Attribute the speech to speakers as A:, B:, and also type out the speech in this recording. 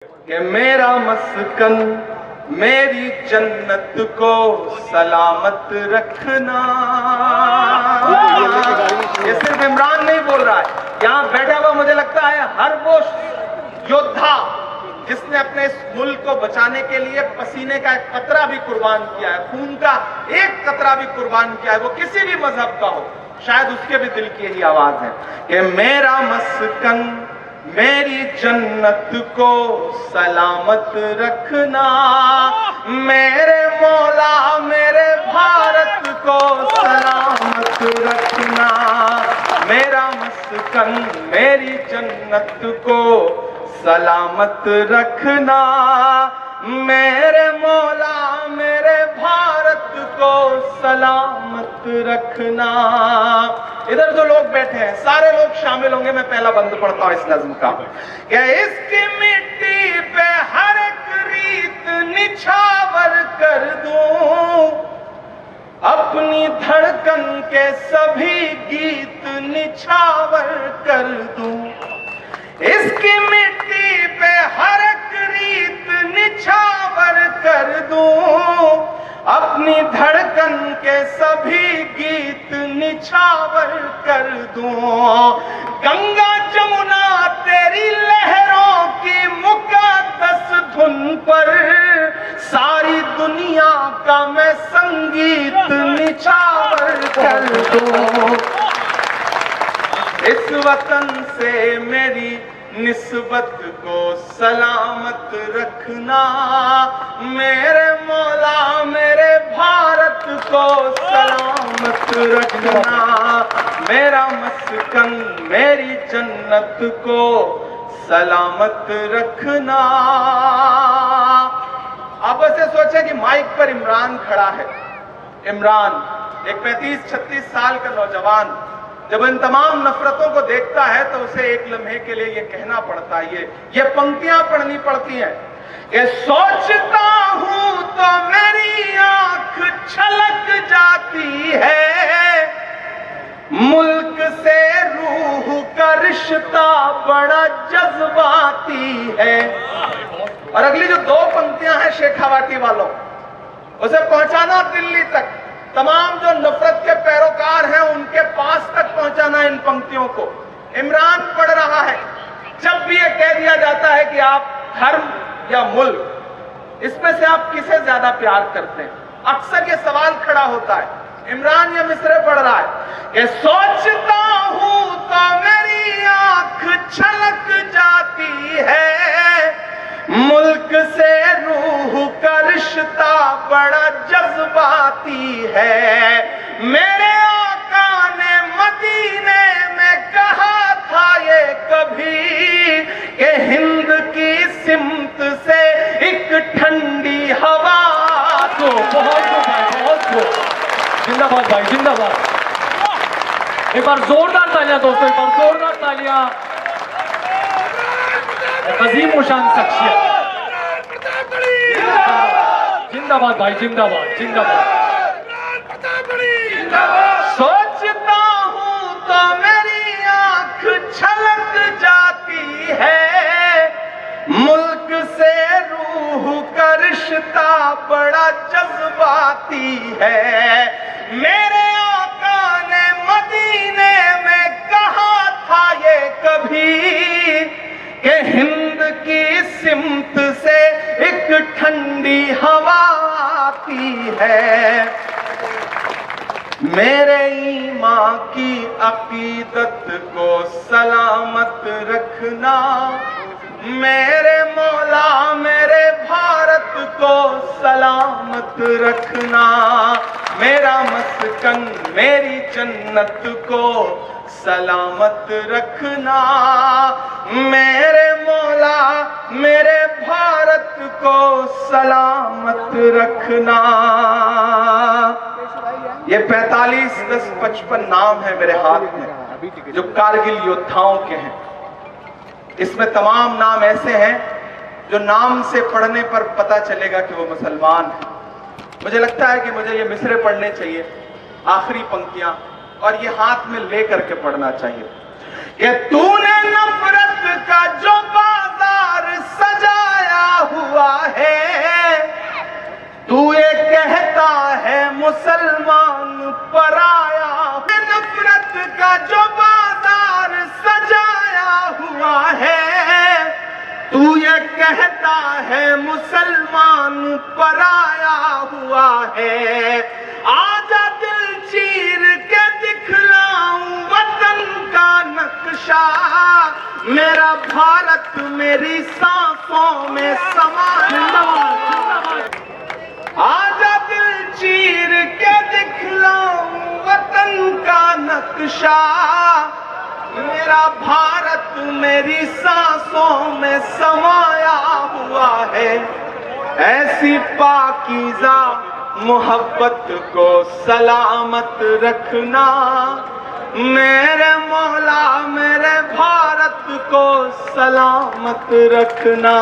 A: कि मेरा मस्कन मेरी जन्नत को सलामत रखना। ये सिर्फ इमरान नहीं बोल रहा है, यहाँ बैठा हुआ मुझे लगता है हर वो योद्धा जिसने अपने इस मुल्क को बचाने के लिए पसीने का एक कतरा भी कुर्बान किया है, खून का एक कतरा भी कुर्बान किया है, वो किसी भी मजहब का हो, शायद उसके भी दिल की यही आवाज है कि मेरा मस्कन मेरी जन्नत को सलामत रखना, मेरे मौला मेरे भारत को सलामत रखना। मेरा मस्कन मेरी जन्नत को सलामत रखना, मेरे मौला मेरे भारत को सलामत रखना। इधर जो लोग बैठे हैं सारे लोग शामिल होंगे, मैं पहला बंद पढ़ता हूं इस नज्म का। क्या इसकी मिट्टी पे हर एक रीत निछावर कर दूं, अपनी धड़कन के सभी गीत निछावर कर दूं। इसकी मिट्टी पे हर एक रीत निछावर कर दूं, अपनी धड़कन के सभी गीत निछावर कर दूं। गंगा जमुना तेरी लहरों की मुकद्दस धुन पर सारी दुनिया का मैं संगीत निछावर कर दूं। इस वतन से मेरी निस्बत को सलामत रखना, मेरे मौला मेरे भारत को सलामत रखना। मेरा मस्कन मेरी जन्नत को सलामत रखना। अब ऐसे सोचे कि माइक पर इमरान खड़ा है। इमरान एक 35-36 साल का नौजवान जब इन तमाम नफरतों को देखता है तो उसे एक लम्हे के लिए ये कहना पड़ता है, ये पंक्तियां पढ़नी पड़ती हैं कि सोचता हूं तो मेरी आंख छलक जाती है, मुल्क से रूह का रिश्ता बड़ा जज्बाती है। और अगली जो दो पंक्तियां हैं शेखावाटी वालों, उसे पहुंचाना दिल्ली तक, तमाम जो नफरत के पैरोकार हैं उनके पास तक पहुंचाना इन पंक्तियों को। इमरान पढ़ रहा है। जब भी ये कह दिया जाता है कि आप धर्म या मुल्क, इसमें से आप किसे ज्यादा प्यार करते हैं, अक्सर ये सवाल खड़ा होता है। इमरान ये मिसरे पढ़ रहा है कि सोचता हूं तो मेरी आंख छलक जाती है, मुल्क से रूह का रिश्ता बड़ा जज्बाती है। मेरे आका ने मदीने में कहा था ये कभी कि हिंद की सिमत से एक ठंडी हवा तो बहुत जिंदाबाद भाई, जिंदाबाद। एक बार जोरदार तालियां दोस्तों, एक बार जोरदार तालियां। अजीम शान शख्सियत, जिंदाबाद भाई, जिंदाबाद जिंदाबाद। सोचता हूं तो मेरी आंख छलक जाती है, मुल्क से रूह का रिश्ता बड़ा जज्बाती है। मेरे आका ने मदीने में कहा था ये कभी कि हिंद की सिमत से एक ठंडी हवा आती है। मेरे ईमान की अकीदत को सलामत रखना, मेरे मौला मेरे भारत को सलामत रखना। मेरा मस्कन मेरी जन्नत को सलामत रखना, मेरे मौला मेरे भारत को सलामत रखना। ये 45-10-55 नाम है मेरे हाथ में जो कारगिल योद्धाओं के हैं। इसमें तमाम नाम ऐसे हैं जो नाम से पढ़ने पर पता चलेगा कि वो मुसलमान हैं। मुझे लगता है कि मुझे ये मिसरे पढ़ने चाहिए, आखिरी पंक्तियां, और ये हाथ में लेकर के पढ़ना चाहिए कि तूने नफरत का जो बाजार सजाया तू ये कहता है मुसलमान पराया, नफरत का जो बाजार सजाया हुआ है। तू ये कहता है मुसलमान पराया हुआ है। आजा दिल चीर के दिखलाऊं वतन का नक्शा, मेरा भारत मेरी सांसों में समाया। आजा दिल चीर के दिखलाऊं वतन का नक्शा, मेरा भारत मेरी सांसों में समाया हुआ है। ऐसी पाकीज़ा मोहब्बत को सलामत रखना, मेरे मौला मेरे भारत को सलामत रखना।